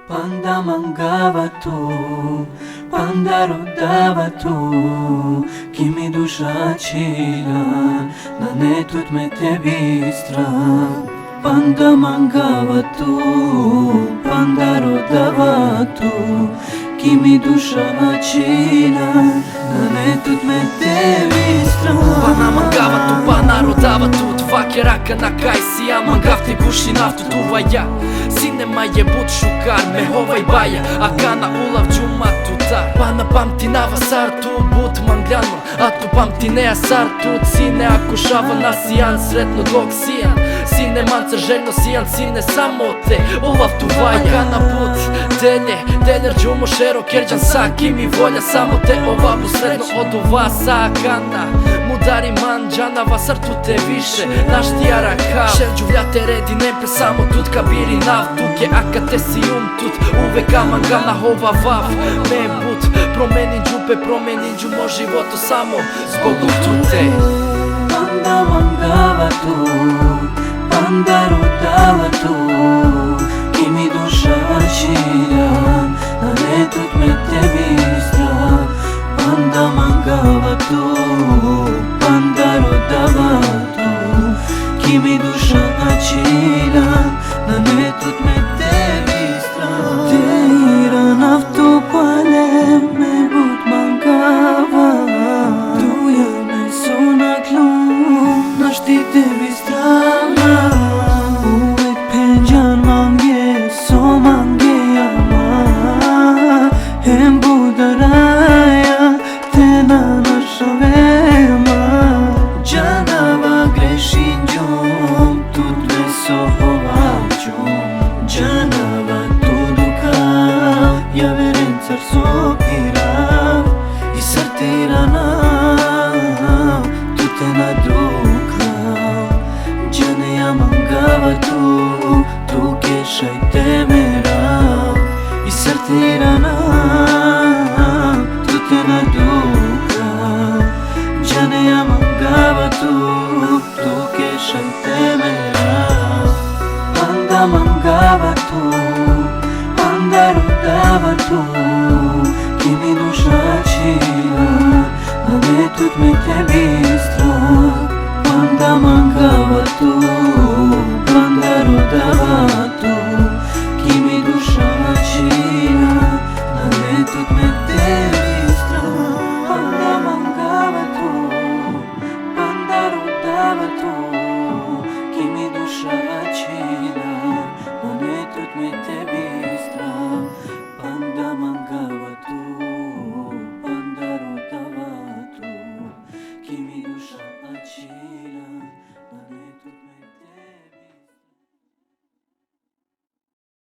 Panda mangava tu, panda rodava tu, ki mi dusha qila, na ne tut me tebi strah. Panda mangava tu, panda rodava tu, ki mi dusha qila, na ne tut me tebi strah. Pana mangava tu, pana rodava tu, t'vakera këna kaj si ja mangav t'i gushi naftu t'uva ja. Sinema je but shukar me hovaj baja, a kana ulav gjuma tutar. Pana pamti na vasar tu but mangljanor, a tu pamti ne asar tu cine ako shava na sijan sretno dok sijan. Sine mancer željno sijan, sine samo te ulav tu vaja. A kana put delje, deljer gjumo šero kerđan sa kimi volja samo te ova bu sredno od uvasa. A kana mudari manđana vasar tu te više naš ti araka. Šerđu vljate redi nempe samo tut kabiri nav tuke akate si tut uvek amangana hova vav me but promeni džupe promeni džu mo životo samo zbog utute. Panda mangava tu, panda rodava tu, ki mi dusha qila, na ne tut me tebi strah. Panda mangava tu, panda rodava tu, ki mi dusha qila, na ne tut me tebi strah. Dera naftu pale me but mangava, tuja me sona klon, nash ti tebi strah. Uvek penjan mange, so mange ama, hem budaraja, tena nasha vema. Janava greshin gjom, tut me sohova gjom. Janava tu dukav, ja veren car so pirav, i sar tirana, tu te na dukav. Jane ja mangava tu, tu kesha i te merav, i sar tirana, tu te na dukav. Jane ja mangava tu, tu kesha i te merav. Panda mangava tu, panda rodava tu, ki mi dusha qila, na ne tut me tebi strah. Panda mangava tu, panda rodava tu, ki mi dusha qila, na ne tut me tebi strah. Panda mangava tu, panda rodava tu, ki mi dusha qila, na ne tut me tebi strah. Panda mangava tu.